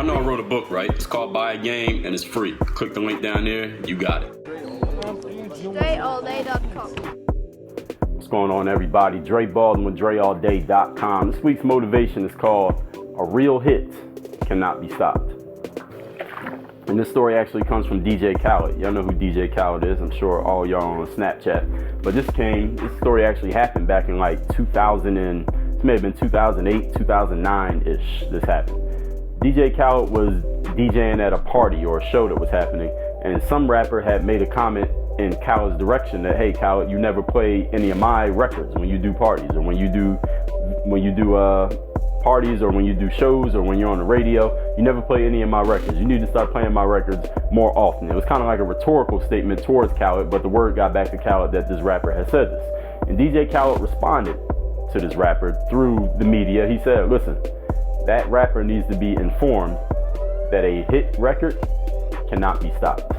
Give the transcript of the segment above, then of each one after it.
know I wrote a book, right? It's called Buy a Game, and it's free. Click the link down there. You got it. DreAllDay.com. What's going on, everybody? Dre Baldwin with DreAllDay.com. This week's motivation is called "A Real Hit Cannot Be Stopped." And this story actually comes from DJ Khaled. Y'all know who DJ Khaled is. I'm sure all y'all on Snapchat. But this story actually happened back in like 2000 and it may have been 2008, 2009-ish. This happened. DJ Khaled was DJing at a party or a show that was happening, and some rapper had made a comment in Khaled's direction that, "Hey Khaled, you never play any of my records when you do parties, or when you do parties, or when you do shows, or when you're on the radio. You never play any of my records. You need to start playing my records more often." It was kind of like a rhetorical statement towards Khaled, but the word got back to Khaled that this rapper had said this. And DJ Khaled responded to this rapper through the media. He said, "Listen, that rapper needs to be informed that a hit record cannot be stopped.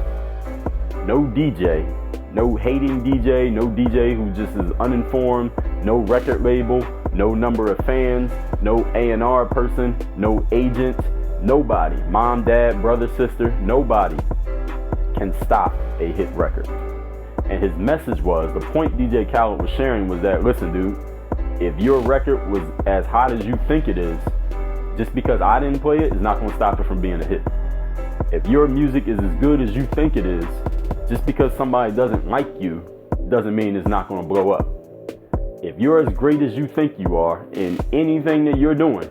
No DJ, no hating DJ, no DJ who just is uninformed, no record label, no number of fans, no A&R person, no agent, nobody, mom, dad, brother, sister, nobody can stop a hit record." And his message was, the point DJ Khaled was sharing was that, listen, dude, if your record was as hot as you think it is, just because I didn't play it is not going to stop it from being a hit. If your music is as good as you think it is, just because somebody doesn't like you doesn't mean it's not going to blow up. If you're as great as you think you are in anything that you're doing,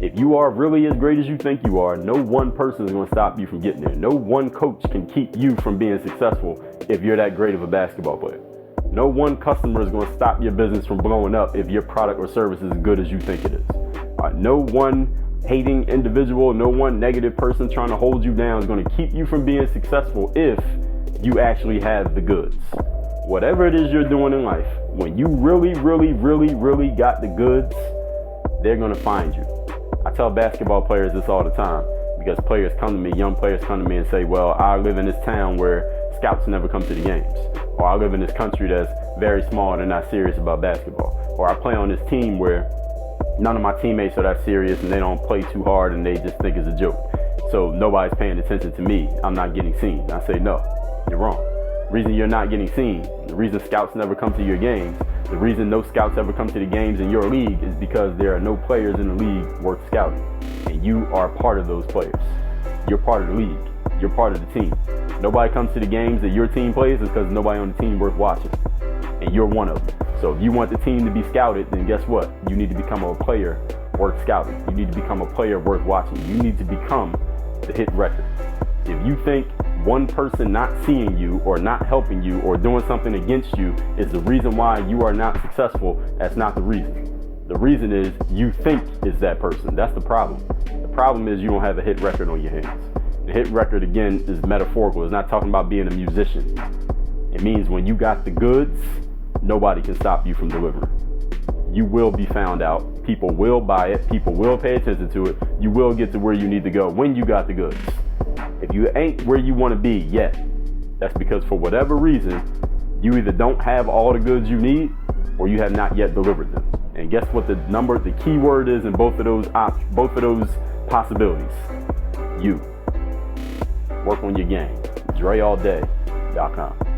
if you are really as great as you think you are, no one person is going to stop you from getting there. No one coach can keep you from being successful if you're that great of a basketball player. No one customer is going to stop your business from blowing up if your product or service is as good as you think it is. No one hating individual, no one negative person trying to hold you down is going to keep you from being successful if you actually have the goods. Whatever it is you're doing in life, when you really got the goods, they're going to find you. I tell basketball players this all the time, because players come to me, young players come to me and say, well, I live in this town where scouts never come to the games. Or I live in this country that's very small and they're not serious about basketball. Or I play on this team where none of my teammates are that serious and they don't play too hard and they just think it's a joke. So nobody's paying attention to me. I'm not getting seen. I say, no, you're wrong. The reason you're not getting seen, the reason scouts never come to your games, the reason no scouts ever come to the games in your league is because there are no players in the league worth scouting. And you are part of those players. You're part of the league. You're part of the team. Nobody comes to the games that your team plays is because nobody on the team worth watching. And you're one of them. So if you want the team to be scouted, then guess what? You need to become a player worth scouting. You need to become a player worth watching. You need to become the hit record. If you think one person not seeing you or not helping you or doing something against you is the reason why you are not successful, that's not the reason. The reason is you think it's that person. That's the problem. The problem is you don't have a hit record on your hands. The hit record, again, is metaphorical. It's not talking about being a musician. It means when you got the goods, nobody can stop you from delivering. You will be found out. People will buy it. People will pay attention to it. You will get to where you need to go when you got the goods. If you ain't where you want to be yet, that's because for whatever reason, you either don't have all the goods you need or you have not yet delivered them. And guess what the key word is in both of those possibilities? You. Work on your game. DreAllDay.com.